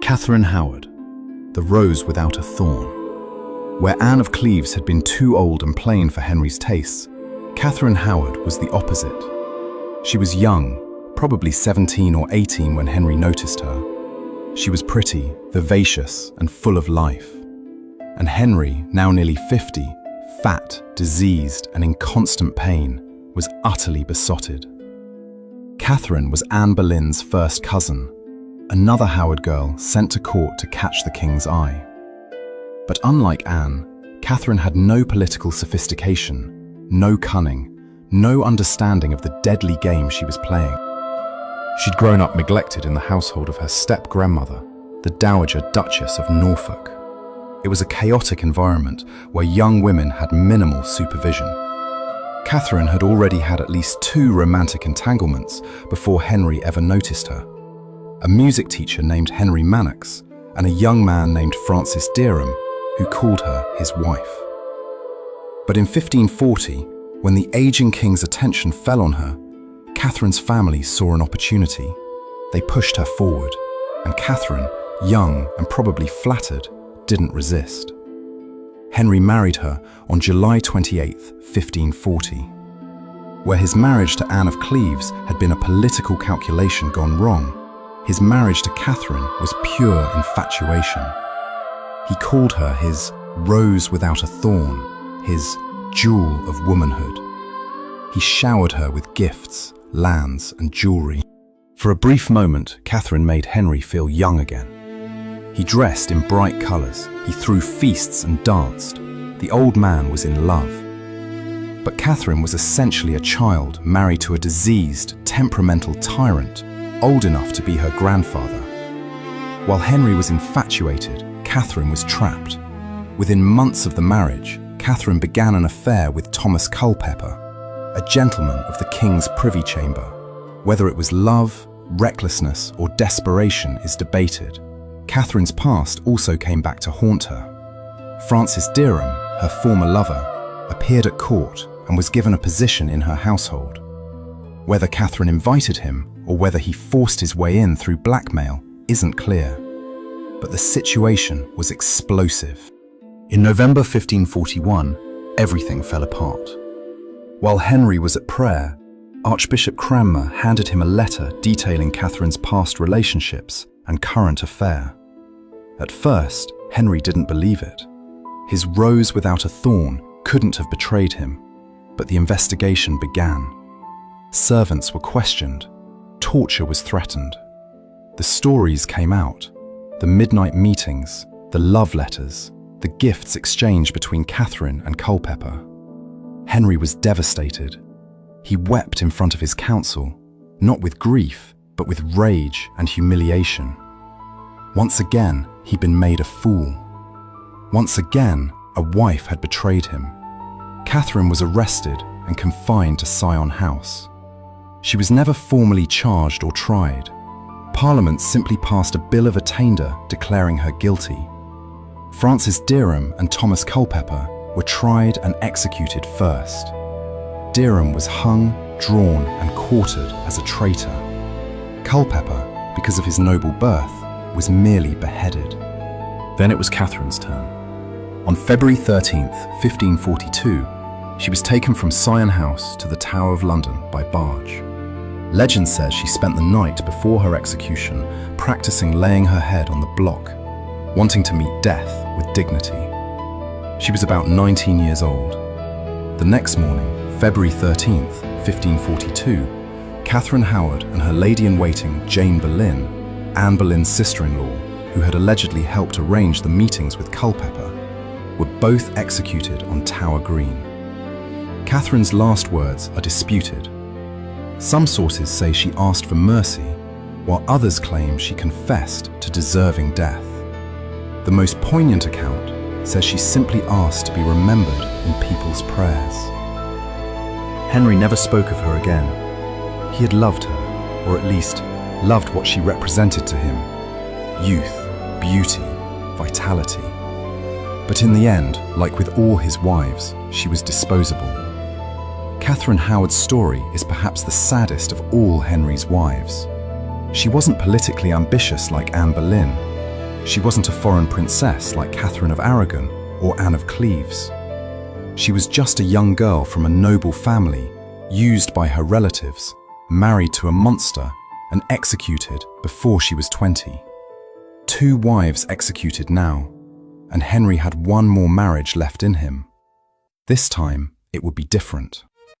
Catherine Howard, the rose without a thorn. Where Anne of Cleves had been too old and plain for Henry's tastes, Catherine Howard was the opposite. She was young, probably 17 or 18 when Henry noticed her. She was pretty, vivacious, and full of life. And Henry, now nearly 50, fat, diseased, and in constant pain, was utterly besotted. Catherine was Anne Boleyn's first cousin, another Howard girl sent to court to catch the king's eye. But unlike Anne, Catherine had no political sophistication, no cunning, no understanding of the deadly game she was playing. She'd grown up neglected in the household of her step-grandmother, the Dowager Duchess of Norfolk. It was a chaotic environment where young women had minimal supervision. Catherine had already had at least 2 romantic entanglements before Henry ever noticed her. A music teacher named Henry Manox and a young man named Francis Dereham, who called her his wife. But in 1540, when the aging king's attention fell on her, Catherine's family saw an opportunity. They pushed her forward, and Catherine, young and probably flattered, didn't resist. Henry married her on July 28, 1540. Where his marriage to Anne of Cleves had been a political calculation gone wrong, his marriage to Catherine was pure infatuation. He called her his rose without a thorn, his jewel of womanhood. He showered her with gifts, lands, and jewelry. For a brief moment, Catherine made Henry feel young again. He dressed in bright colours, he threw feasts and danced. The old man was in love. But Catherine was essentially a child married to a diseased, temperamental tyrant, old enough to be her grandfather. While Henry was infatuated, Catherine was trapped. Within months of the marriage, Catherine began an affair with Thomas Culpeper, a gentleman of the king's privy chamber. Whether it was love, recklessness, or desperation is debated. Catherine's past also came back to haunt her. Francis Dereham, her former lover, appeared at court and was given a position in her household. Whether Catherine invited him or whether he forced his way in through blackmail isn't clear. But the situation was explosive. In November 1541, everything fell apart. While Henry was at prayer, Archbishop Cranmer handed him a letter detailing Catherine's past relationships and current affair. At first, Henry didn't believe it. His rose without a thorn couldn't have betrayed him, but the investigation began. Servants were questioned. Torture was threatened. The stories came out. The midnight meetings, the love letters, the gifts exchanged between Catherine and Culpeper. Henry was devastated. He wept in front of his council, not with grief, but with rage and humiliation. Once again, he'd been made a fool. Once again, a wife had betrayed him. Catherine was arrested and confined to Sion House. She was never formally charged or tried. Parliament simply passed a bill of attainder declaring her guilty. Francis Dereham and Thomas Culpeper were tried and executed first. Dereham was hung, drawn, and quartered as a traitor. Culpeper, because of his noble birth, was merely beheaded. Then it was Catherine's turn. On February 13th, 1542, she was taken from Sion House to the Tower of London by barge. Legend says she spent the night before her execution practicing laying her head on the block, wanting to meet death with dignity. She was about 19 years old. The next morning, February 13th, 1542, Catherine Howard and her lady-in-waiting Jane Boleyn, Anne Boleyn's sister-in-law, who had allegedly helped arrange the meetings with Culpeper, were both executed on Tower Green. Catherine's last words are disputed. Some sources say she asked for mercy, while others claim she confessed to deserving death. The most poignant account says she simply asked to be remembered in people's prayers. Henry never spoke of her again. He had loved her, or at least loved what she represented to him: youth, beauty, vitality. But in the end, like with all his wives, she was disposable. Catherine Howard's story is perhaps the saddest of all Henry's wives. She wasn't politically ambitious like Anne Boleyn. She wasn't a foreign princess like Catherine of Aragon or Anne of Cleves. She was just a young girl from a noble family, used by her relatives, married to a monster, and executed before she was 20. 2 wives executed now, and Henry had one more marriage left in him. This time, it would be different.